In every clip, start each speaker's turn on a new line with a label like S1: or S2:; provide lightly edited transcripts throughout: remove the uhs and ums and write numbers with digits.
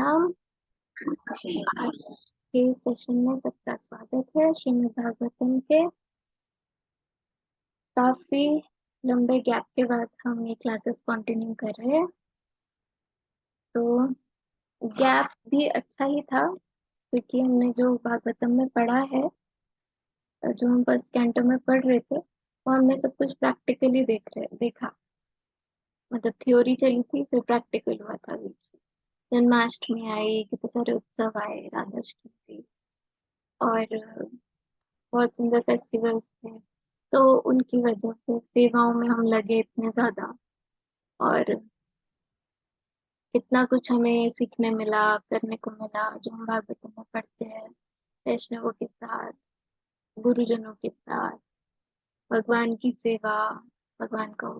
S1: राम। आज के सेशन में सबका स्वागत है। श्रीमद् भागवतम के काफी लंबे गैप के बाद हम ये क्लासेस कंटिन्यू कर रहे हैं। तो गैप भी अच्छा ही था, क्योंकि हमने जो भागवतम में पढ़ा है, जो हम फर्स्ट कैंटो में पढ़ रहे थे, वो हमने सब कुछ प्रैक्टिकली देखा। मतलब थ्योरी चली थी, फिर प्रैक्टिकल हुआ था बीच में। जन्माष्टमी आई, कितने सारे उत्सव आए, राधाष्टमी थी, और बहुत सुंदर फेस्टिवल्स थे। तो उनकी वजह से सेवाओं में हम लगे इतने ज्यादा, और कितना कुछ हमें सीखने मिला, करने को मिला, जो हम भागवतम में पढ़ते हैं, वैष्णवों के साथ, गुरुजनों के साथ, भगवान की सेवा, भगवान का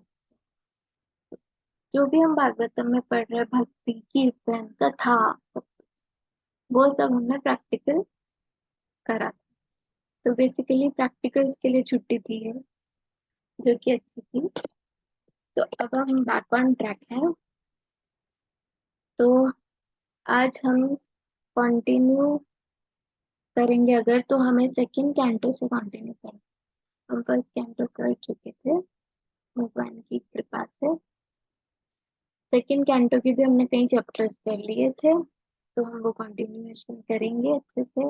S1: जो भी हम भागवतम में पढ़ रहे हैं, भक्ति, कीर्तन, कथा, सब वो सब हमने प्रैक्टिकल करा। तो बेसिकली प्रैक्टिकल्स के लिए छुट्टी थी है, जो कि अच्छी थी। तो अब हम बैक ऑन ट्रैक हैं। तो आज हम कंटिन्यू करेंगे, अगर तो हमें सेकंड कैंटो से कंटिन्यू करना। हम फर्स्ट कैंटो कर चुके थे भगवान की कृपा से। सेकंड कैंटो के भी हमने कई चैप्टर्स कर लिए थे, तो हम वो कंटिन्यूएशन करेंगे अच्छे से।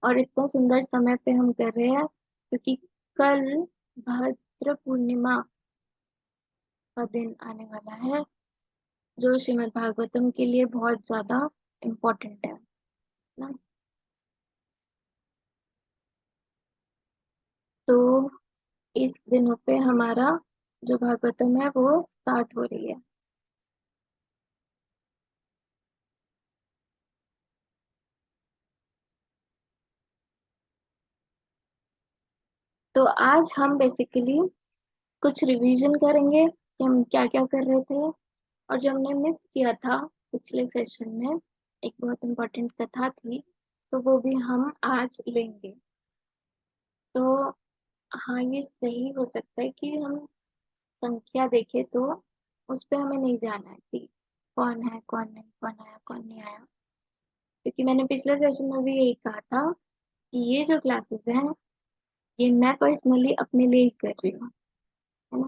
S1: और इतना सुंदर समय पे हम कर रहे हैं, क्योंकि कल भद्र पूर्णिमा का दिन आने वाला है, जो श्रीमद् भागवतम के लिए बहुत ज्यादा इम्पोर्टेंट है ना। तो इस दिनों पे हमारा जो भागवतम है वो स्टार्ट हो रही है। तो आज हम बेसिकली कुछ रिवीजन करेंगे कि हम क्या क्या कर रहे थे, और जो हमने मिस किया था पिछले सेशन में, एक बहुत इम्पोर्टेंट कथा थी, तो वो भी हम आज लेंगे। तो हाँ, ये सही हो सकता है कि हम संख्या देखें तो उस पे हमें नहीं जाना है कि कौन है कौन नहीं, कौन आया कौन नहीं आया, क्योंकि मैंने पिछले सेशन में भी यही कहा था कि ये जो क्लासेस हैं, ये मैं पर्सनली अपने लिए ही कर रही हूँ, है ना,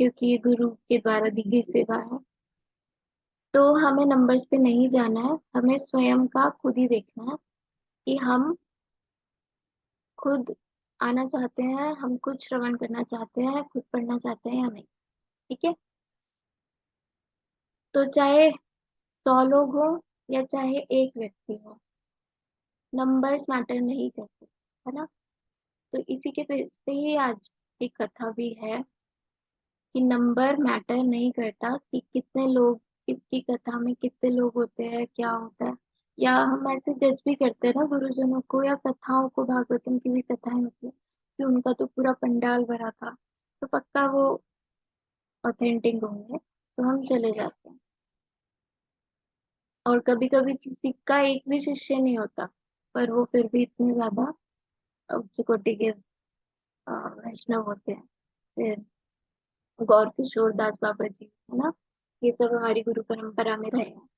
S1: क्योंकि ये गुरु के द्वारा दी गई सेवा है। तो हमें नंबर्स पे नहीं जाना है, हमें स्वयं का खुद ही देखना है कि हम खुद आना चाहते हैं, हम खुद श्रवण करना चाहते हैं, खुद पढ़ना चाहते हैं या नहीं। ठीक है। तो चाहे 100 लोग हो या चाहे एक व्यक्ति हो, नंबर्स मैटर नहीं करते, है ना। तो इसी के बेस पे ही आज की कथा भी है कि नंबर मैटर नहीं करता, कि कितने लोग, किसकी कथा में कितने लोग होते हैं, क्या होता है। या हम ऐसे जज भी करते हैं ना गुरुजनों को या कथाओं को, भागवतम की भी कथाएं होती है कि उनका तो पूरा पंडाल भरा था, तो पक्का वो ऑथेंटिक होंगे, तो हम चले जाते हैं। और कभी कभी किसी का एक भी शिष्य नहीं होता, पर वो फिर भी इतने ज्यादा उच्च कोटि के वैष्णव होते हैं। फिर गौर किशोर दास बाबा जी, है ना, ये सब हमारी गुरु परंपरा में रहे हैं।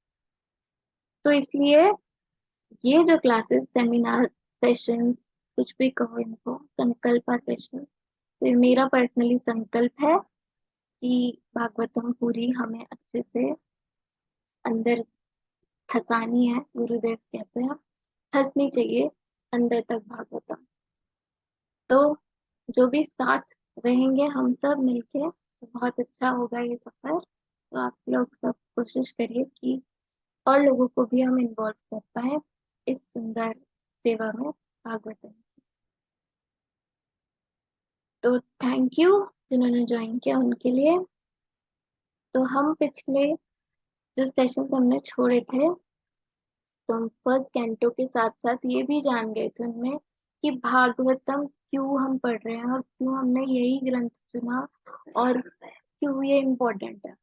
S1: तो इसलिए ये जो क्लासेस, सेमिनार, सेशंस, कुछ भी कहो इनको, संकल्पा सेशन, फिर मेरा पर्सनली संकल्प है कि भागवतम पूरी हमें अच्छे से अंदर ठसानी है। गुरुदेव कहते हैं ठसनी चाहिए अंदर तक भागवतम। तो जो भी साथ रहेंगे हम सब मिलके, तो बहुत अच्छा होगा ये सफर। तो आप लोग सब कोशिश करिए कि और लोगों को भी हम इन्वॉल्व कर पाए इस सुंदर सेवा में, भागवतम। तो थैंक यू जिन्होंने ज्वाइन किया, उनके लिए। तो हम पिछले जो सेशंस हमने छोड़े थे, तो हम फर्स्ट कैंटो के साथ साथ ये भी जान गए थे उनमें कि भागवतम क्यों हम पढ़ रहे हैं, और क्यों हमने यही ग्रंथ चुना, और क्यों ये इम्पोर्टेंट है।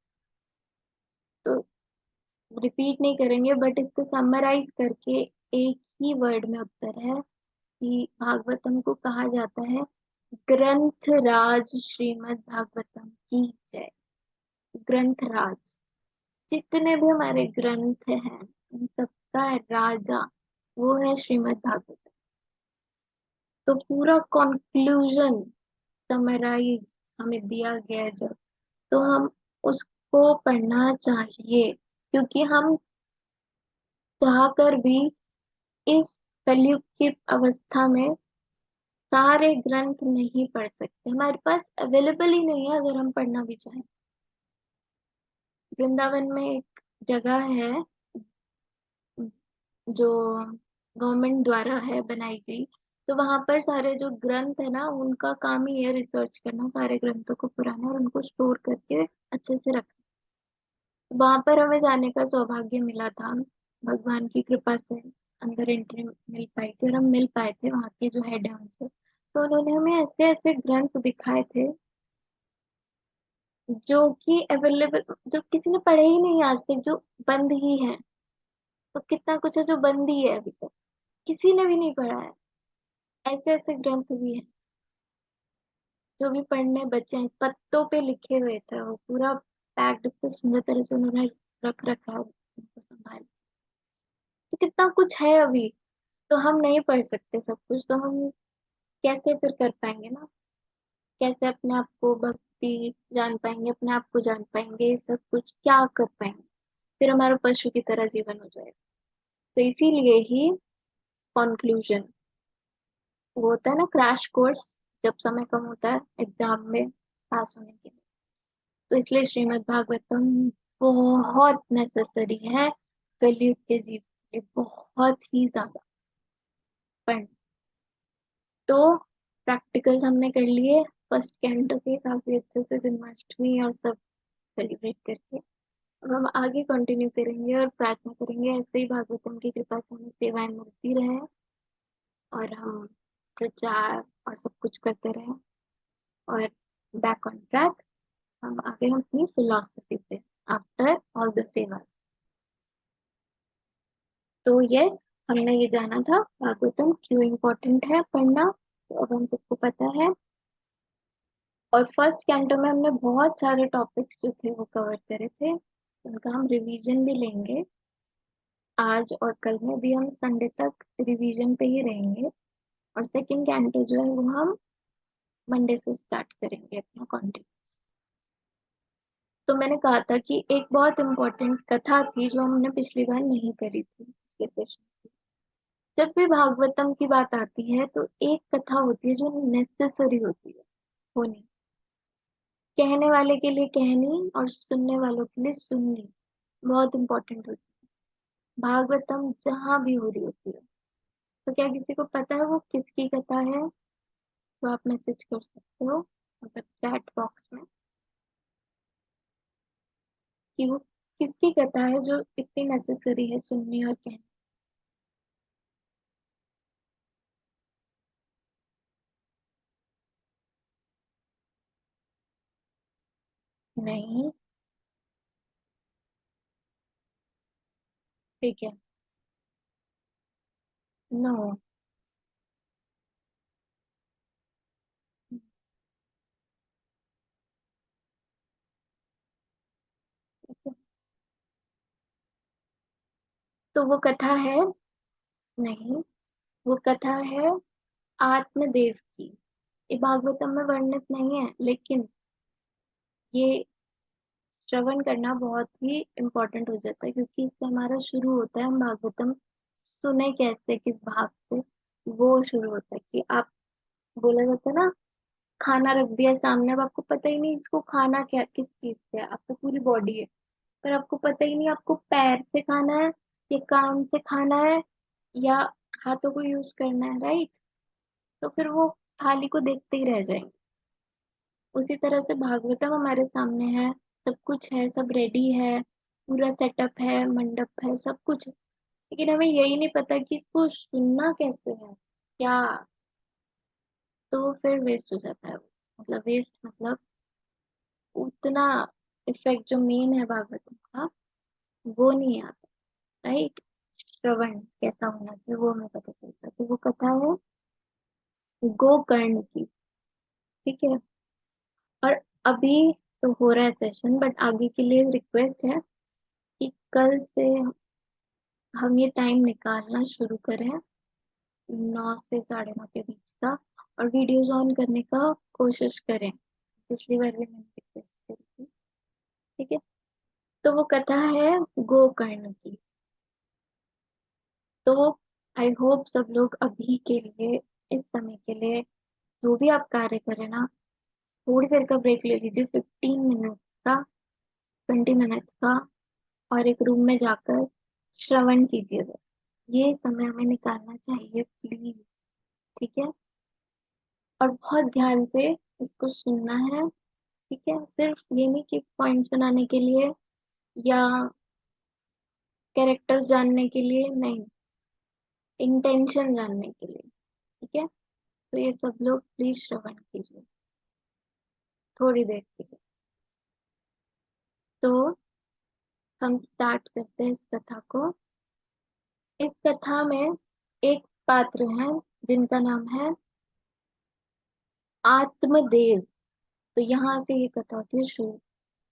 S1: तो रिपीट नहीं करेंगे, बट इसको समराइज करके एक ही वर्ड में उत्तर है कि भागवतम को कहा जाता है ग्रंथ राज, श्रीमद् भागवतम की जय। ग्रंथ राज, जितने भी हमारे ग्रंथ हैं उन सबका राजा वो है श्रीमद् भागवत। तो पूरा कॉन्क्लूजन समराइज हमें दिया गया है जब, तो हम उसको पढ़ना चाहिए, क्योंकि हम चाहकर भी इस कलयुग की अवस्था में सारे ग्रंथ नहीं पढ़ सकते, हमारे पास अवेलेबल ही नहीं है अगर हम पढ़ना भी चाहें। वृंदावन में एक जगह है जो गवर्नमेंट द्वारा है बनाई गई, तो वहां पर सारे जो ग्रंथ है ना उनका काम ही है रिसर्च करना, सारे ग्रंथों को पुराना और उनको स्टोर करके अच्छे से रखना। वहां पर हमें जाने का सौभाग्य मिला था, भगवान की कृपा से अंदर एंट्री मिल पाई थी और हम मिल पाए थे वहां के जो हेड है उनसे। तो उन्होंने हमें ऐसे ऐसे ग्रंथ दिखाए थे जो कि अवेलेबल, जो किसी ने पढ़े ही नहीं आज तक, जो बंद ही है। तो कितना कुछ है जो बंद ही है अभी तक, किसी ने भी नहीं पढ़ा है। ऐसे ऐसे ग्रंथ भी हैं जो भी पढ़ने बचे हैं, पत्तों पे लिखे हुए थे, वो पूरा पैक्ड इतने सुंदर तरह से उन्होंने रख रखा है उनको संभाल। तो कितना कुछ है अभी, तो हम नहीं पढ़ सकते सब कुछ, तो हम कैसे फिर कर पाएंगे ना, कैसे अपने आप को भक्ति जान पाएंगे, अपने आप को जान पाएंगे, सब कुछ क्या कर पाएंगे, फिर हमारा पशु की तरह जीवन हो जाएगा। तो इसीलिए ही कंक्लूजन, वो होता है ना क्रैश कोर्स, जब समय कम होता है एग्जाम में पास होने के लिए, तो इसलिए श्रीमद् भागवतम बहुत नेसेसरी है कलयुग के जीवन के लिए, बहुत ही ज्यादा। पण तो प्रैक्टिकल्स हमने कर लिए फर्स्ट कैंटो के काफी अच्छे से, जन्माष्टमी और सब सेलिब्रेट करके। अब हम आगे कंटिन्यू करेंगे और प्रार्थना करेंगे ऐसे ही भगवतम की कृपा से हमें सेवाएं मिलती रहे और हम प्रचार और सब कुछ करते रहे, और बैक ऑन ट्रैक हम आगे हम अपनी फिलोसफी पे, आफ्टर ऑल द सेवास। तो यस, हमने ये जाना था भागवतम क्यों इम्पोर्टेंट है पढ़ना, तो अब हम सबको पता है। और फर्स्ट कैंटो में हमने बहुत सारे टॉपिक्स जो थे वो कवर करे थे, उनका हम रिवीजन भी लेंगे। आज और कल में भी हम संडे तक रिवीजन पे ही रहेंगे, और सेकंड कैंटो जो है वो हम मंडे से स्टार्ट करेंगे अपना कंटिन्यू। तो मैंने कहा था कि एक बहुत इम्पोर्टेंट कथा थी जो हमने पिछली बार नहीं करी थी पिछले सेशन में। जब भी भागवतम की बात आती है तो एक कथा होती है जो नेसेसरी होती है होनी, कहने वाले के लिए कहनी और सुनने वालों के लिए सुननी, बहुत इंपॉर्टेंट होती है भागवतम जहाँ भी हो रही होती है। तो क्या किसी को पता है वो किसकी कथा है? तो आप मैसेज कर सकते हो मतलब चैट बॉक्स में कि वो किसकी कथा है जो इतनी नेसेसरी है सुननी और कहनी। नहीं, ठीक है। नो, तो वो कथा है, नहीं, वो कथा है आत्मदेव की। ये भागवतम में वर्णित नहीं है, लेकिन ये श्रवण करना बहुत ही इम्पोर्टेंट हो जाता है, क्योंकि इससे हमारा शुरू होता है हम भागवतम सुने कैसे, किस भाव से, वो शुरू होता है कि आप, बोला जाता है ना, खाना रख दिया सामने, अब आपको पता ही नहीं इसको खाना क्या किस चीज से है, आपको पूरी बॉडी है पर आपको पता ही नहीं आपको पैर से खाना है या कान से खाना है या हाथों को यूज करना है, राइट? तो फिर वो थाली को देखते ही रह जाएंगे। उसी तरह से भागवतम हमारे सामने है, सब कुछ है, सब रेडी है, पूरा सेटअप है, मंडप है, सब कुछ है, लेकिन हमें यही नहीं पता कि इसको सुनना कैसे है क्या। तो फिर वेस्ट हो जाता है वो, मतलब वेस्ट मतलब उतना इफेक्ट जो मेन है भागवतम का वो नहीं आता, राइट? श्रवण कैसा होना चाहिए वो हमें पता चलता है। तो वो कथा है गोकर्ण की, ठीक है। और अभी तो हो रहा है सेशन, बट आगे के लिए रिक्वेस्ट है कल से हम ये टाइम निकालना शुरू करें, 9 से 9:30 के बीच का, और वीडियोज ऑन करने का कोशिश करें। पिछली बार भी मैंने रिक्वेस्ट करी थी। ठीक है, तो वो कथा है गोकर्ण की। तो आई होप सब लोग अभी के लिए, इस समय के लिए, जो भी आप कार्य करें ना, थोड़ी देर का ब्रेक ले लीजिए, 15 मिनट्स का, 20 मिनट्स का, और एक रूम में जाकर श्रवण कीजिए बस। ये समय हमें निकालना चाहिए प्लीज। ठीक है, और बहुत ध्यान से इसको सुनना है। ठीक है, सिर्फ ये नहीं कि पॉइंट्स बनाने के लिए या कैरेक्टर्स जानने के लिए नहीं, इंटेंशन जानने के लिए। ठीक है, तो ये सब लोग प्लीज श्रवण कीजिए थोड़ी देर के लिए। तो हम स्टार्ट करते हैं इस कथा को। इस कथा में एक पात्र है जिनका नाम है आत्मदेव। तो यहाँ से ये कथा होती है शुरू,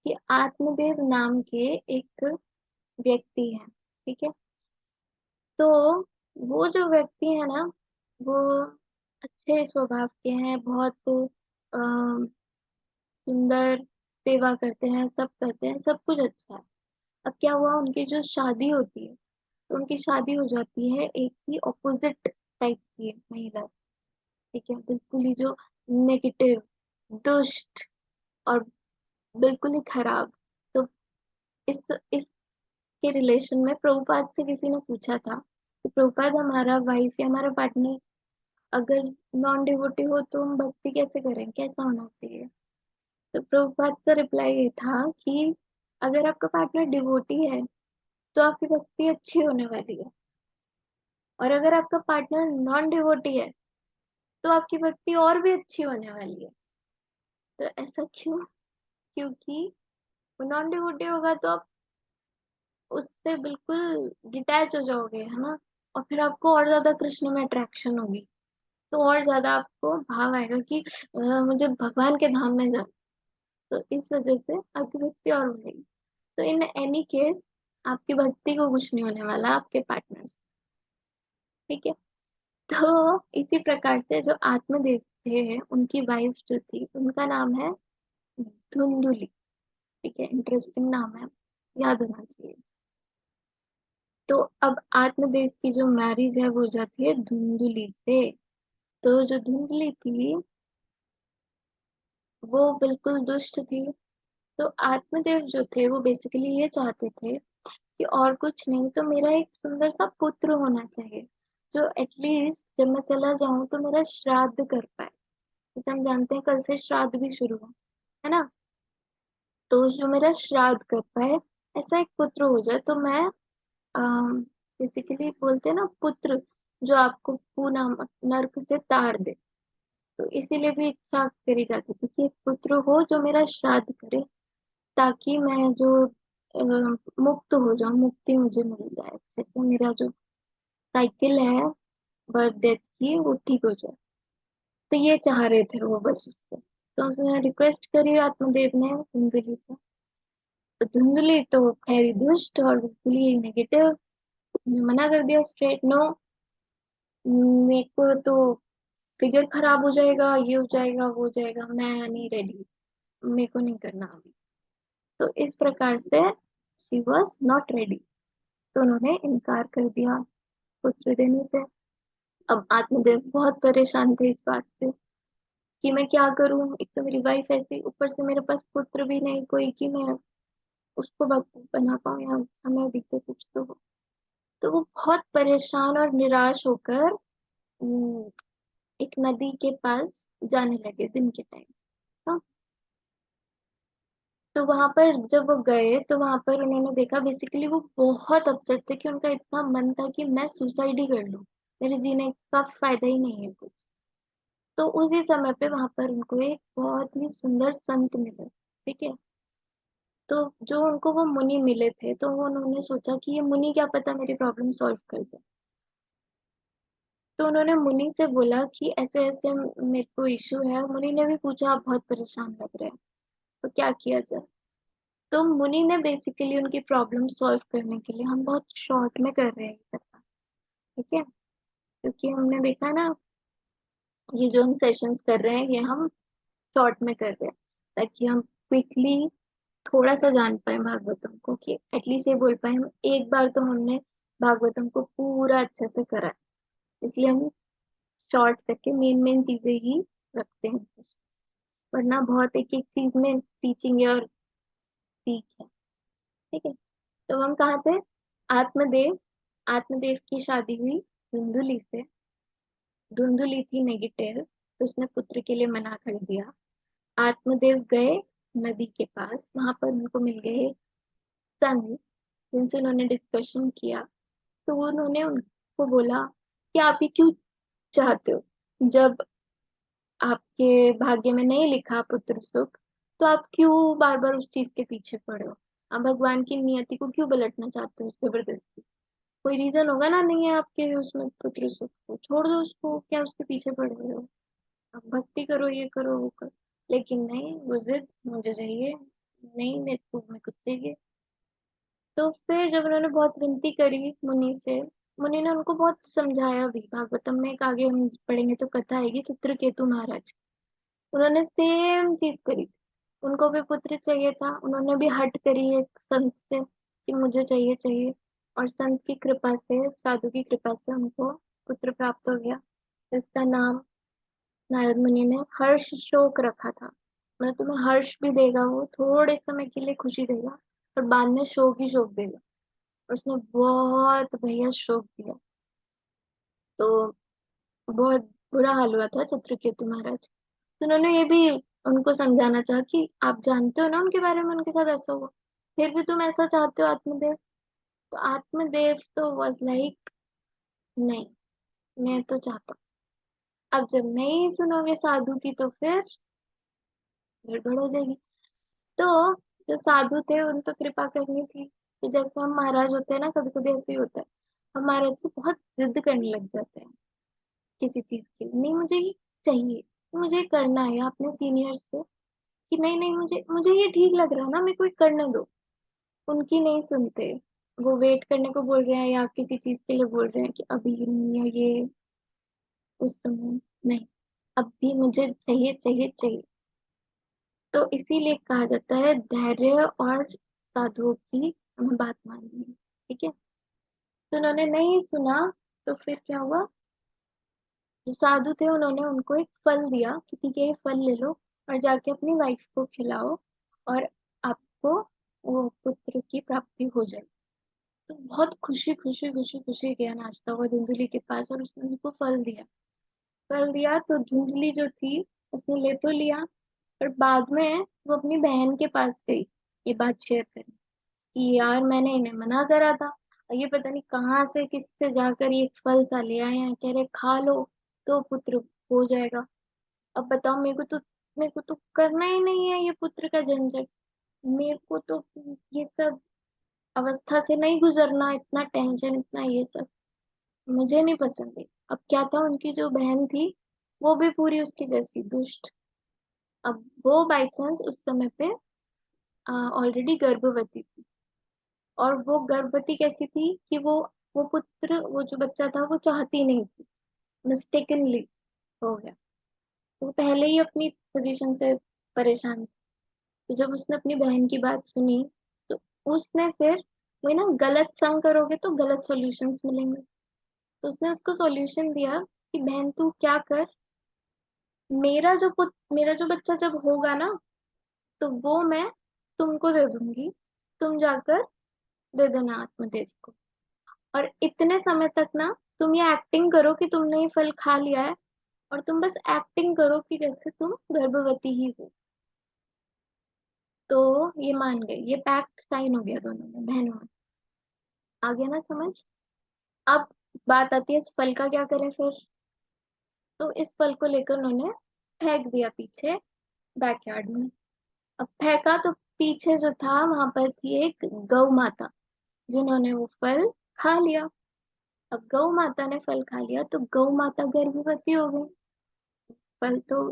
S1: कि आत्मदेव नाम के एक व्यक्ति है। ठीक है, तो वो जो व्यक्ति है ना, वो अच्छे स्वभाव के हैं, बहुत सुंदर, सेवा करते हैं, सब करते हैं, सब कुछ अच्छा है। अब क्या हुआ, उनकी जो शादी होती है, तो उनकी शादी हो जाती है एक ही ऑपोजिट टाइप की महिला से। ठीक है, बिल्कुल ही जो नेगेटिव, दुष्ट, और बिल्कुल ही खराब। तो इस इसके रिलेशन में प्रभुपाद से किसी ने पूछा था कि प्रभुपाद, हमारा वाइफ या हमारा पार्टनर अगर नॉन डिवोटी हो तो हम भक्ति कैसे करें, कैसा होना चाहिए? तो प्रभुपाद का रिप्लाई ये था कि अगर आपका पार्टनर डिवोटी है तो आपकी भक्ति अच्छी होने वाली है, और अगर आपका पार्टनर नॉन डिवोटी है तो आपकी भक्ति और भी अच्छी होने वाली है। तो ऐसा क्यों? क्योंकि वो नॉन डिवोटी होगा तो आप उससे बिल्कुल डिटैच हो जाओगे, है ना, और फिर आपको और ज्यादा कृष्ण में अट्रैक्शन होगी। तो और ज्यादा आपको भाव आएगा कि मुझे भगवान के धाम में जाना। तो इस वजह से आपकी भक्ति और बढ़ेगी। तो इन एनी केस आपकी भक्ति को कुछ नहीं होने वाला आपके पार्टनर से। ठीक है, तो इसी प्रकार से जो आत्मदेव थे, उनकी वाइफ जो थी, उनका नाम है धुंधुली। ठीक है, इंटरेस्टिंग नाम है, याद होना चाहिए। तो अब आत्मदेव की जो मैरिज है वो हो जाती है धुंधुली से। तो जो धुंधली थी वो बिल्कुल दुष्ट थी। तो आत्मदेव जो थे वो बेसिकली ये चाहते थे कि और कुछ नहीं तो मेरा एक सुंदर सा पुत्र होना चाहिए, जो एटलीस्ट जब मैं चला जाऊं तो मेरा श्राद्ध कर पाए। जैसे हम जानते हैं कल से श्राद्ध भी शुरू है ना, तो जो मेरा श्राद्ध कर पाए, ऐसा एक पुत्र हो जाए। तो मैं बेसिकली बोलते हैं ना, पुत्र जो आपको पूना नर्क से तार दे। तो इसीलिए भी इच्छा करी जाती थी कि एक पुत्र हो जो मेरा श्राद्ध करे, ताकि मैं जो मुक्त हो जाऊं, मुक्ति मुझे मिल जाए, अच्छे से मेरा जो साइकिल है बर्थ डेथ की वो ठीक हो जाए। तो ये चाह रहे थे वो बस उससे। तो उसने रिक्वेस्ट करी आत्मदेव ने धुंधली से। तो धुंधली तो खैरी दुष्ट और बिल्कुल ही नेगेटिव, मना कर दिया स्ट्रेट, नो, मेरे को तो फिगर खराब हो जाएगा, ये हो जाएगा, वो हो जाएगा, मैं नहीं रेडी, मेरे को नहीं करना अभी। तो इस प्रकार से शी वॉज नॉट रेडी, तो उन्होंने इनकार कर दिया पुत्र देने से। अब आत्मदेव बहुत परेशान थे इस बात से कि मैं क्या करूं, एक तो मेरी वाइफ ऐसी, ऊपर से मेरे पास पुत्र भी नहीं कोई कि मैं उसको भक्त बना पाऊं या समय बीते कुछ तो हो। तो वो बहुत परेशान और निराश होकर एक नदी के पास जाने लगे दिन के टाइम। हाँ, तो वहां पर जब वो गए तो वहां पर उन्होंने देखा, बेसिकली वो बहुत अपसेट थे कि उनका इतना मन था कि मैं सुसाइड ही कर लूं, मेरे जीने का फायदा ही नहीं है कुछ। तो उसी समय पे वहां पर उनको एक बहुत ही सुंदर संत मिले। ठीक है, तो जो उनको वो मुनि मिले थे, तो वो उन्होंने सोचा कि ये मुनि क्या पता मेरी प्रॉब्लम सॉल्व कर दे। तो उन्होंने मुनि से बोला कि ऐसे ऐसे मेरे को इशू है। मुनि ने भी पूछा आप बहुत परेशान लग रहे हैं, तो क्या किया जाए? तो मुनि ने बेसिकली उनकी प्रॉब्लम सॉल्व करने के लिए, हम बहुत शॉर्ट में कर रहे हैं ये कथा, ठीक है, क्योंकि हमने देखा ना, ये जो हम सेशंस कर रहे हैं ये हम शॉर्ट में कर रहे हैं, ताकि हम क्विकली थोड़ा सा जान पाए भागवतम को, कि एटलीस्ट ये बोल पाए हम एक बार तो हमने भागवतम को पूरा अच्छे से करा है। इसलिए हम शॉर्ट करके मेन मेन चीजें ही रखते हैं, वरना बहुत एक एक चीज में टीचिंग है और सीख है, ठीक है। तो हम कहाँ थे? आत्मदेव, आत्मदेव की शादी हुई धुंधुली से। धुंधुली थी नेगेटिव, तो उसने पुत्र के लिए मना कर दिया। आत्मदेव गए नदी के पास, वहां पर उनको मिल गए संत, जिनसे उन्होंने डिस्कशन किया। तो वो उन्होंने उनको बोला कि आप ये क्यों चाहते हो, जब आपके भाग्य में नहीं लिखा पुत्र सुख, तो आप क्यों बार बार उस चीज के पीछे पड़े हो? आप भगवान की नियति को क्यों पलटना चाहते हो जबरदस्ती? कोई रीजन होगा ना, नहीं है आपके उसमें पुत्र सुख, को छोड़ दो उसको, क्या उसके पीछे पड़ रहे हो? आप भक्ति करो, ये करो, वो करो। लेकिन नहीं, वो जिद, मुझे चाहिए, नहीं मेरे को, मैं कुछ चाहिए। तो फिर जब उन्होंने बहुत विनती करी मुनि से, मुनि ने उनको बहुत समझाया भी। भागवतम में एक आगे हम पढ़ेंगे तो कथा आएगी चित्रकेतु महाराज, उन्होंने सेम चीज करी। उनको भी पुत्र चाहिए था, उन्होंने भी हट करी एक संत से कि मुझे चाहिए चाहिए, और संत की कृपा से, साधु की कृपा से उनको पुत्र प्राप्त हो गया, जिसका नाम नारद मुनि ने हर्ष शोक रखा था। मतलब तुम्हें हर्ष भी देगा, वो थोड़े समय के लिए खुशी देगा, और बाद में शोक ही शोक देगा। उसने बहुत भैया शोक दिया, तो बहुत बुरा हाल हुआ था चित्रकेतु महाराज। तो उन्होंने ये भी उनको समझाना चाहा कि आप जानते हो ना उनके बारे में, उनके साथ ऐसा हुआ, फिर भी तुम ऐसा चाहते हो आत्मदेव। तो आत्मदेव तो वॉज लाइक, नहीं, मैं तो चाहता हूँ। अब जब नहीं सुनोगे साधु की तो फिर गड़बड़ हो जाएगी। तो जो साधु थे उन तो कृपा करनी थी। तो जैसे हम महाराज होते हैं ना, कभी कभी ऐसे ही होता है, हम महाराज से बहुत जिद करने लग जाते हैं किसी चीज के लिए, नहीं मुझे ये चाहिए, मुझे ये करना है, अपने सीनियर्स से कि नहीं नहीं, मुझे मुझे ये ठीक लग रहा है ना, मेरे को ये करने दो। उनकी नहीं सुनते, वो वेट करने को बोल रहे हैं या किसी चीज के लिए बोल रहे हैं कि अभी नहीं है ये, उस समय नहीं, अब भी मुझे चाहिए चाहिए चाहिए। तो इसीलिए कहा जाता है धैर्य और साधुओं की हमें बात माननी है, ठीक है। तो उन्होंने नहीं सुना, तो फिर क्या हुआ? जो साधु थे उन्होंने उनको एक फल दिया कि ठीक है ये फल ले लो और जाके अपनी वाइफ को खिलाओ, और आपको वो पुत्र की प्राप्ति हो जाए। तो बहुत खुशी खुशी खुशी खुशी गया नाचता हुआ धुंधुली के पास, और उसने उनको फल दिया। फल दिया तो धुंधली जो थी, उसने ले तो लिया, पर बाद में वो अपनी बहन के पास गई ये बात शेयर करने कि यार मैंने इन्हें मना करा था, और ये पता नहीं कहाँ से किससे जाकर ये फल सा ले आए हैं, कह रहे खा लो तो पुत्र हो जाएगा। अब बताओ, मेरे को तो करना ही नहीं है ये पुत्र का झंझट, मेरे को तो ये सब अवस्था से नहीं गुजरना, इतना टेंशन, इतना ये सब मुझे नहीं पसंद है। अब क्या था, उनकी जो बहन थी वो भी पूरी उसकी जैसी दुष्ट। अब वो बाई चांस उस समय पे ऑलरेडी गर्भवती थी, और वो गर्भवती कैसी थी कि वो पुत्र, वो जो बच्चा था वो चाहती नहीं थी, मिस्टेकनली हो गया। तो वो पहले ही अपनी पोजीशन से परेशान थी। तो जब उसने अपनी बहन की बात सुनी, तो उसने फिर, वही ना, गलत संग करोगे तो गलत सॉल्यूशंस मिलेंगे। तो उसने उसको सॉल्यूशन दिया कि बहन तू क्या कर, मेरा जो बच्चा जब होगा ना, तो वो मैं तुमको दे दूंगी, तुम जाकर दे देना आत्मदेव को। और इतने समय तक ना तुम ये एक्टिंग करो कि तुमने ये फल खा लिया है, और तुम बस एक्टिंग करो कि जैसे तुम गर्भवती ही हो। तो ये मान गए, ये पैक्ट साइन हो गया दोनों में, बहनों में। आ गया ना समझ? अब बात आती है इस फल का क्या करें फिर। तो इस फल को लेकर उन्होंने फेंक दिया पीछे बैकयार्ड में। अब फेंका तो पीछे जो था वहां पर थी एक गौ माता, जिन्होंने वो फल खा लिया। अब गौ माता ने फल खा लिया तो गौ माता गर्भवती हो गई। फल तो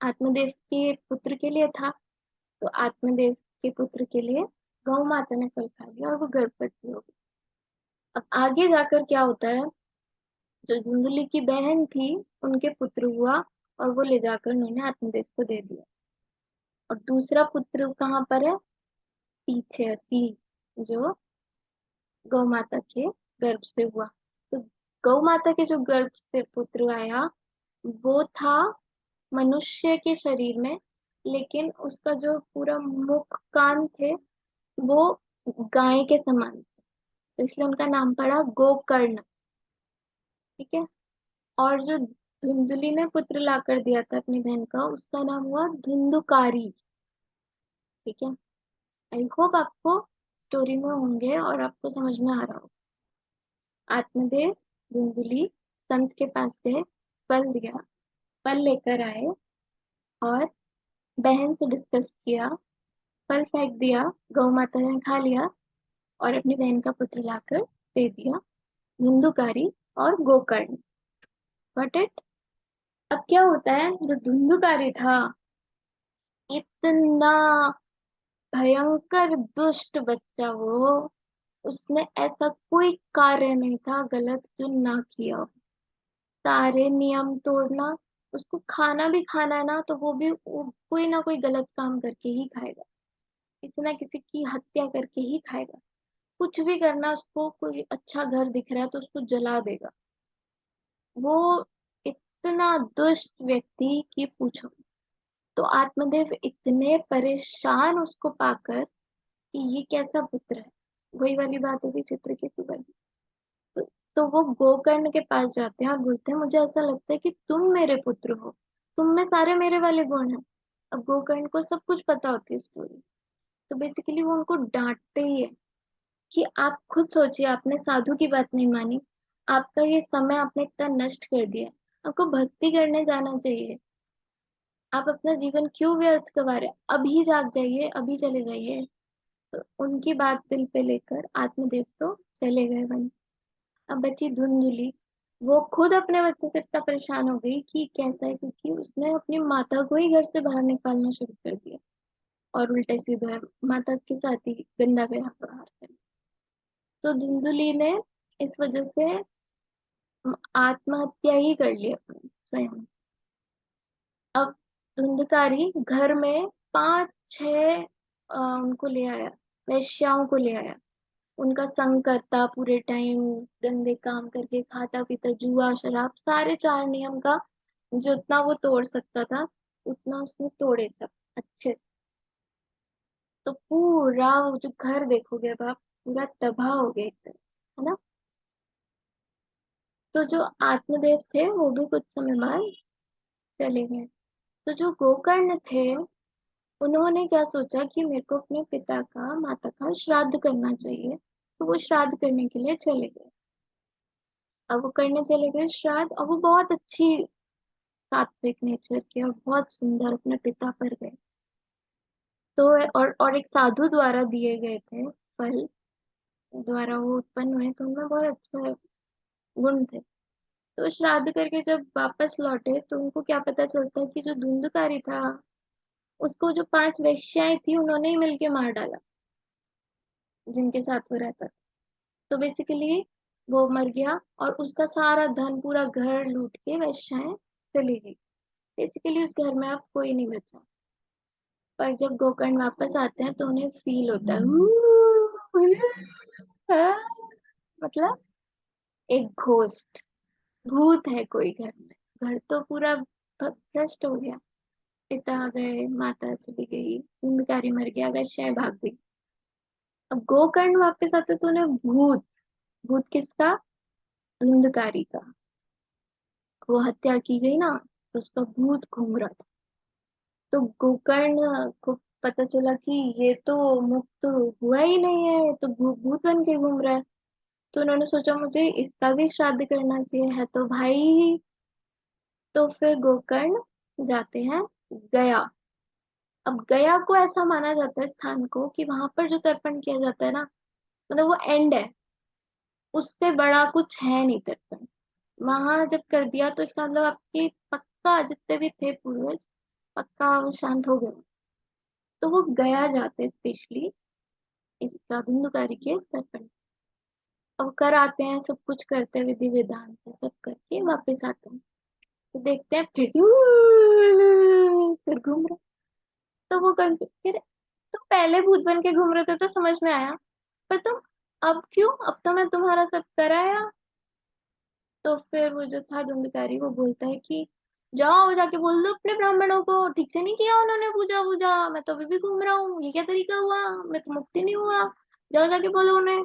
S1: आत्मदेव के पुत्र के लिए था, तो आत्मदेव के पुत्र के लिए गौ माता ने फल खा लिया और वो गर्भवती हो गई। अब आगे जाकर क्या होता है, जो धुंधली की बहन थी उनके पुत्र हुआ, और वो ले जाकर उन्होंने आत्मदेव को दे दिया। और दूसरा पुत्र कहाँ पर है, पीछे असली, जो गौ माता के गर्भ से हुआ। तो गौ माता के जो गर्भ से पुत्र आया, वो था मनुष्य के शरीर में, लेकिन उसका जो पूरा मुख कान थे वो गाय के समान थे, तो इसलिए उनका नाम पड़ा गोकर्ण। ठीक है। और जो धुंधली ने पुत्र लाकर दिया था अपनी बहन का, उसका नाम हुआ धुंधुकारी। ठीक है। आई होप आपको स्टोरी में होंगे और आपको समझ में आ रहा हो। आत्मदेव धुंधली संत के पास गए, फल दिया, फल लेकर आए, और बहन से डिस्कस किया, फल फेंक दिया, गौ माता ने खा लिया, और अपनी बहन का पुत्र लाकर दे दिया, धुंधुकारी और गोकर्ण। Got it. अब क्या होता है, जो धुंधुकारी था, इतना भयंकर दुष्ट बच्चा वो, उसने ऐसा कोई कार्य नहीं था गलत जो ना किया हो। सारे नियम तोड़ना, उसको खाना भी खाना है ना, तो वो कोई ना कोई गलत काम करके ही खाएगा, किसी ना किसी की हत्या करके ही खाएगा। कुछ भी करना, उसको कोई अच्छा घर दिख रहा है तो उसको जला देगा। वो इतना दुष्ट व्यक्ति कि पूछो। तो आत्मदेव इतने परेशान उसको पाकर कि ये कैसा पुत्र है, वही वाली बात होगी चित्रकेतु वाली। तो वो गोकर्ण के पास जाते हैं और बोलते हैं, मुझे ऐसा लगता है कि तुम मेरे पुत्र हो, तुम में सारे मेरे वाले गुण हैं। अब गोकर्ण को सब कुछ पता होती है स्टोरी, तो बेसिकली वो उनको डांटते ही है कि आप खुद सोचिए, आपने साधु की बात नहीं मानी, आपका ये समय आपने इतना नष्ट कर दिया, आपको भक्ति करने जाना चाहिए, आप अपना जीवन क्यों व्यर्थ करवा रहे हैं? अभी जाग जाइए, अभी चले जाइए। तो उनकी बात दिल पे लेकर आत्मदेव तो चले गए वहीं। अब बची धुंधली, वो खुद अपने बच्चे से इतना परेशान हो गई कि कैसा है, क्योंकि उसने अपनी माता को ही घर से बाहर निकालना शुरू कर दिया, और उल्टे सीधे माता के साथ ही गंदा व्यवहार कर। तो धुंधली ने इस वजह से आत्महत्या ही कर ली अपनी स्वयं। अब धुंधकारी घर में पांच छह उनको ले आया, वेश्याओं को ले आया, उनका संग करता पूरे टाइम, गंदे काम करके खाता पीता, जुआ शराब, सारे चार नियम का जितना वो तोड़ सकता था उतना उसने तोड़े सब अच्छे से। तो पूरा वो जो घर देखोगे अब आप, पूरा तबाह हो गया एक तरह से, है ना। तो जो आत्मदेव थे वो भी कुछ समय बाद चले गए। तो जो गोकर्ण थे, उन्होंने क्या सोचा कि मेरे को अपने पिता का माता का श्राद्ध करना चाहिए, तो वो श्राद्ध करने के लिए चले गए। अब वो करने चले गए श्राद्ध, और वो बहुत अच्छी सात्विक नेचर के और बहुत सुंदर अपने पिता पर गए। तो और एक साधु द्वारा दिए गए थे फल, द्वारा वो उत्पन्न हुए, तो उनमें बहुत अच्छे गुण थे। तो श्राद्ध करके जब वापस लौटे तो उनको क्या पता चलता कि जो धुंधकारी था, उसको जो पांच वेश्याएं थी उन्होंने ही मिलके मार डाला, जिनके साथ वो रहता था। तो बेसिकली वो मर गया, और उसका सारा धन, पूरा घर लूट के वेश्याएं चली गई। बेसिकली उस घर में अब कोई नहीं बचा। पर जब गोकर्ण वापस आते हैं तो उन्हें फील होता है, हाँ, मतलब एक घोस्ट, भूत है कोई घर में। घर तो पूरा भ्रष्ट हो गया, पिता आ गए, माता चली गई, अंधकारी मर गया, वैश्याएं भाग गई। अब गोकर्ण वापस आते तो उन्हें भूत, भूत किसका, धुंधकारी का, वो हत्या की गई ना, तो उसका भूत घूम रहा था। तो गोकर्ण को पता चला कि ये तो मुक्त हुआ ही नहीं है, ये तो भूत बन के घूम रहा है। तो उन्होंने सोचा मुझे इसका भी श्राद्ध करना चाहिए, है तो भाई ही। तो फिर गोकर्ण जाते हैं गया। अब गया को ऐसा माना जाता है स्थान को कि वहां पर जो तर्पण किया जाता है ना, मतलब वो एंड है, उससे बड़ा कुछ है नहीं तर्पण। वहां जब कर दिया तो इसका मतलब आपके पक्का जितने भी थे पूर्वज, पक्का वो शांत हो गए। तो वो गया जाते स्पेशली, इसका धुंधुकारी के दर्पण। अब कर आते हैं, सब कुछ करते हैं, विधि विधान से सब करके वापस आते हैं। तो देखते हैं फिर से फिर घूम रहे। तो वो कर फिर, तो पहले भूत बन के घूम रहे थे तो समझ में आया, पर तुम अब क्यों, अब तो मैं तुम्हारा सब कराया। तो फिर वो जो था धुंधकारी वो बोलता है कि जाओ जाके बोल दो अपने ब्राह्मणों को, ठीक से नहीं किया उन्होंने पूजा वूजा, मैं तो अभी भी घूम रहा हूँ, ये क्या तरीका हुआ, मैं तो मुक्ति नहीं हुआ, जाओ जाके बोलो उन्हें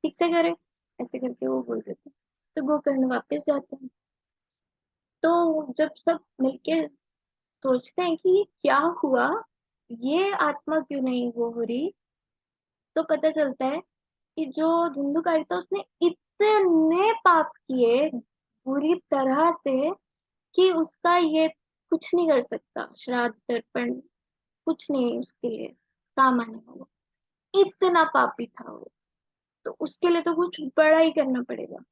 S1: ठीक से करे। ऐसे करके वो बोल देते हैं। तो गोकर्ण वापस जाते हैं। तो जब सब मिलके सोचते हैं कि ये क्या हुआ, ये आत्मा क्यों नहीं वो हो रही, तो पता चलता है कि जो धुंधुकारी था उसने इतने पाप किए बुरी तरह से कि उसका ये कुछ नहीं कर सकता, श्राद्ध तर्पण कुछ नहीं उसके लिए काम आने वाला, इतना पापी था वो। तो उसके लिए तो कुछ बड़ा ही करना पड़ेगा।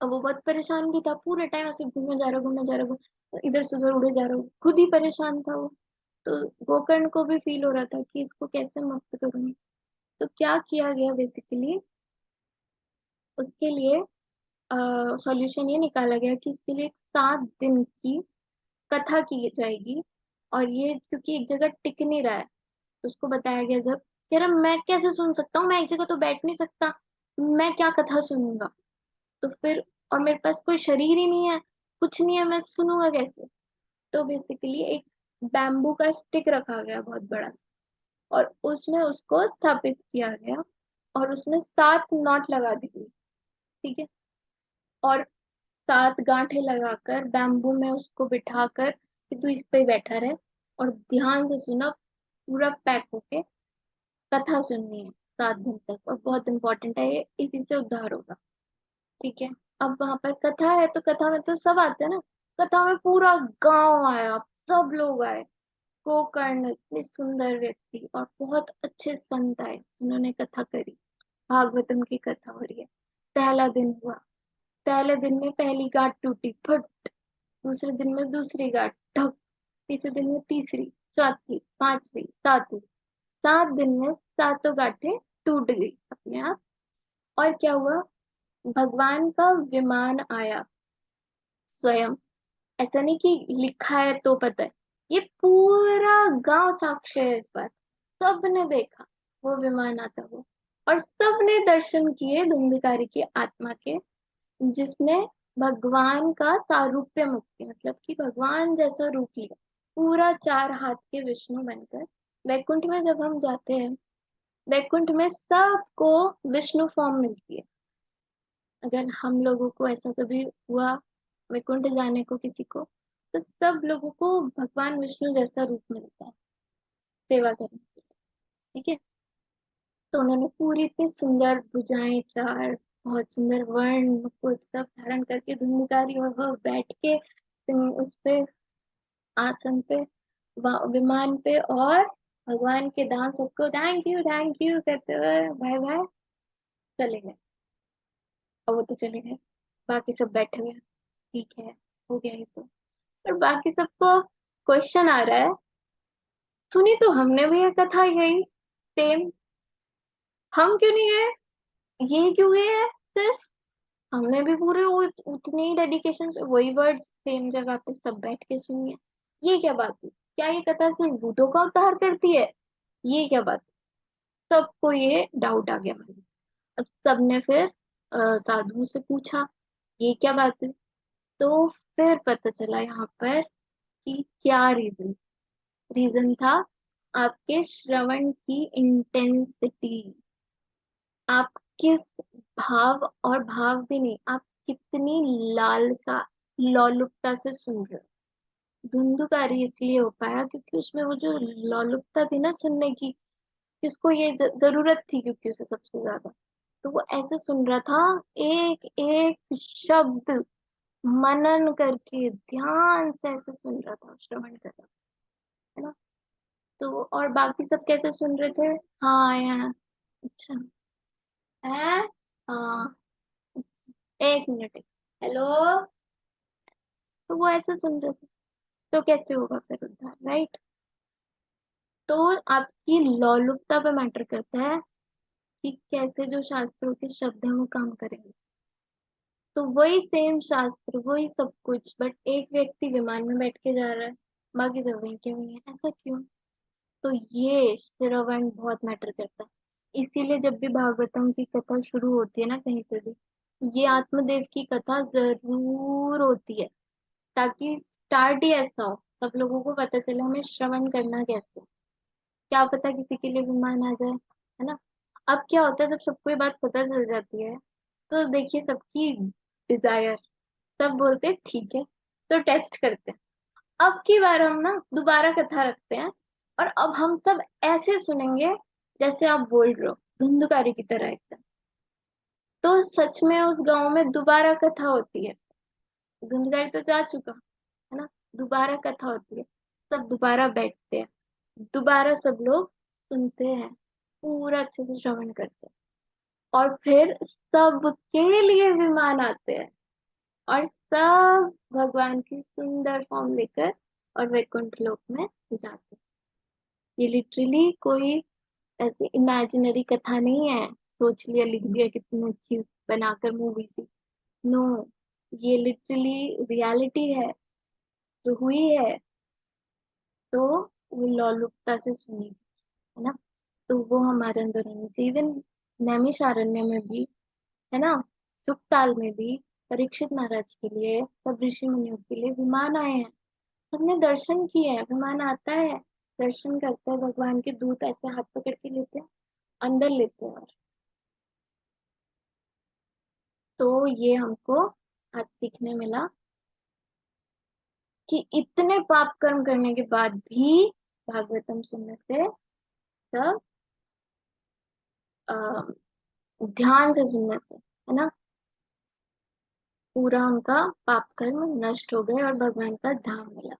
S1: अब वो बहुत परेशान भी था, पूरे टाइम ऐसे घूमे जा रहा घूमे जा रहा, इधर से उधर उड़े जा रहा, खुद ही परेशान था वो। तो गोकर्ण को भी फील हो रहा था कि इसको कैसे मुक्त करूं। तो क्या किया गया बेसिकली, उसके लिए सॉल्यूशन ये निकाला गया कि इसके लिए 7 दिन की कथा की जाएगी। और ये क्योंकि एक जगह टिक नहीं रहा है, तो उसको बताया गया जब, कह रहा मैं कैसे सुन सकता हूँ, मैं एक जगह तो बैठ नहीं सकता, मैं क्या कथा सुनूंगा। तो फिर, और मेरे पास कोई शरीर ही नहीं है, कुछ नहीं है, मैं सुनूंगा कैसे। तो बेसिकली एक बैम्बू का स्टिक रखा गया बहुत बड़ा सा, और उसमें उसको स्थापित किया गया, और उसमें 7 नॉट लगा दी गई। ठीक है। और 7 गांठें लगाकर बैम्बू में उसको बिठाकर कि तू इस पे ही बैठा रहे और ध्यान से सुना, पूरा पैक होके कथा सुननी है 7 दिन तक, और बहुत इंपॉर्टेंट है ये, इसी से उद्धार होगा। ठीक है। अब वहां पर कथा है, तो कथा में तो सब आते हैं ना, कथा में पूरा गांव आया, सब लोग आए। गोकर्ण इतने सुंदर व्यक्ति और बहुत अच्छे संत आए जिन्होंने कथा करी, भागवतम की कथा हो रही है। पहला दिन हुआ, पहले दिन में पहली गांठ टूटी फट, दूसरे दिन में दूसरी गांठ ठक, तीसरे दिन में तीसरी, चौथी, पांचवी, सातवीं, 7 दिन में सातों गांठें टूट गई अपने आप। और क्या हुआ, भगवान का विमान आया स्वयं। ऐसा नहीं कि लिखा है तो पता है, ये पूरा गांव साक्ष्य है इस बात, सबने देखा वो विमान आता हुआ। और सबने दर्शन किए धुंधकारी की आत्मा के, जिसने भगवान का सारूप्य मुक्ति, मतलब कि भगवान जैसा रूप लिया, पूरा 4 हाथ के विष्णु बनकर। वैकुंठ में जब हम जाते हैं, वैकुंठ में सबको विष्णु फॉर्म मिलती है। अगर हम लोगों को ऐसा कभी हुआ वैकुंठ जाने को किसी को, तो सब लोगों को भगवान विष्णु जैसा रूप मिलता है सेवा करने के लिए। ठीक है। तो उन्होंने पूरी इतनी सुंदर भुजाएं चार, बहुत सुंदर वर्ण मुकुट सब धारण करके धुंधकारी, और वह बैठ के उस पे आसन पे, विमान पे, और भगवान के दान सबको थैंक यू कहते हुए भाई भाई चले गए। और वो तो चले गए, बाकी सब बैठे हुए हैं। ठीक है, हो गया ये तो। और बाकी सबको क्वेश्चन आ रहा है, सुनी तो हमने भी ये कथा यही सेम, हम क्यों नहीं गए, ये क्यों गए हैं सिर्फ, हमने भी पूरे उतने ही डेडिकेशन से वही वर्ड्स सेम जगह पे सब बैठ के सुनिए, ये क्या बात हुई, क्या ये कथा सिर्फ भूतों का उद्धार करती है, ये क्या बात। सबको ये डाउट आ गया मन में। अब सबने फिर साधु से पूछा ये क्या बात है। तो फिर पता चला यहाँ पर कि क्या रीजन, रीजन था आपके श्रवण की इंटेंसिटी, आप किस भाव, और भाव भी नहीं, आप कितनी लालसा लौलुपता से सुन रहे हो। धुंधुकारी इसलिए हो पाया क्योंकि उसमें वो जो लौलुपता थी ना सुनने की, कि उसको ये जरूरत थी, क्योंकि उसे सबसे ज्यादा, तो वो ऐसे सुन रहा था, एक एक शब्द मनन करके ध्यान से ऐसे सुन रहा था, श्रवण कर रहा था, है ना। तो और बाकी सब कैसे सुन रहे थे, हाँ आए हैं, अच्छा है, हाँ, एक मिनट, हेलो, तो वो ऐसे सुन रहे थे। तो कैसे होगा फिर उद्धार, राइट। तो आपकी लोलुपता पे मैटर करता है, कि कैसे जो शास्त्रों के शब्द हैं वो काम करेंगे। तो वही सेम शास्त्र, वही सब कुछ, बट एक व्यक्ति विमान में बैठ के जा रहा है, बाकी सब वहीं के वहीं है। ऐसा क्यों? तो ये श्रवण बहुत मैटर करता है। इसीलिए जब भी भागवतम की कथा शुरू होती है ना कहीं पे भी, ये आत्मदेव की कथा जरूर होती है, ताकि स्टार्ट ही ऐसा हो, सब लोगों को पता चले हमें श्रवण करना कैसे। क्या पता किसी के लिए विमान आ जाए, है ना। अब क्या होता है, जब सबको ये बात पता चल जाती है, तो देखिए सबकी डिजायर, सब बोलते हैं ठीक है, तो टेस्ट करते हैं। अब की बार हम ना दोबारा कथा रखते हैं, और अब हम सब ऐसे सुनेंगे जैसे आप बोल रहे हो, धुंधकारी की तरह एकदम। तो सच में उस गांव में दोबारा कथा होती है। धुंधकारी तो जा चुका, है ना। दोबारा कथा होती है, सब दोबारा बैठते हैं, दोबारा सब लोग सुनते हैं, पूरा अच्छे से श्रवण करते हैं, और फिर सबके लिए विमान आते हैं, और सब भगवान की सुंदर फॉर्म लेकर और वैकुंठ लोक में जाते हैं। ये लिटरली कोई ऐसी इमेजिनरी कथा नहीं है, सोच लिया लिख दिया कितनी अच्छी बनाकर मूवी सी। नो, ये लिटरली रियलिटी है, जो हुई है। तो वो लौलुकता से सुनी, है ना। तो वो हमारे अंदर होनी चाहिए। इवन नैमिषारण्य में भी, है ना, शुकताल में भी परीक्षित महाराज के लिए, सब ऋषि मुनियों के लिए विमान आए हैं। सबने दर्शन किए हैं, विमान आता है, दर्शन करते हैं, भगवान के दूत ऐसे हाथ पकड़ के लेते हैं, अंदर लेते हैं। और तो ये हमको आज सीखने मिला कि इतने पाप कर्म करने के बाद भी भागवतम सुनने से सब अ, ध्यान से सुनने से, है ना, पूरा उनका पाप कर्म नष्ट हो गए और भगवान का धाम मिला।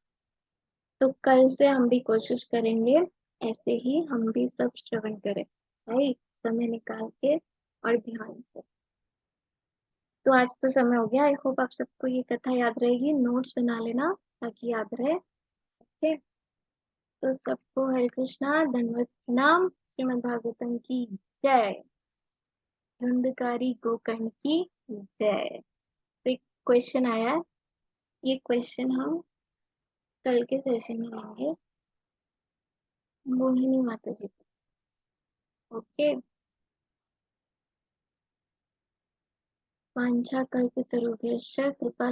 S1: तो कल से हम भी कोशिश करेंगे, ऐसे ही हम भी सब श्रवण करें, राइट, समय निकाल के और ध्यान से। तो आज तो समय हो गया, आई होप आप सबको ये कथा याद रहेगी, नोट्स बना लेना ताकि याद रहे। ओके, तो सबको हरे कृष्णा, धन्यवाद, प्रणाम, श्रीमद् भागवतम की जय, धुंधकारी गोकर्ण की जय। तो एक क्वेश्चन आया है, ये क्वेश्चन हम कल के सेशन में लेंगे मोहिनी माता जी को। ओके। वांछा कल्पतरुभ्यश्च कृपा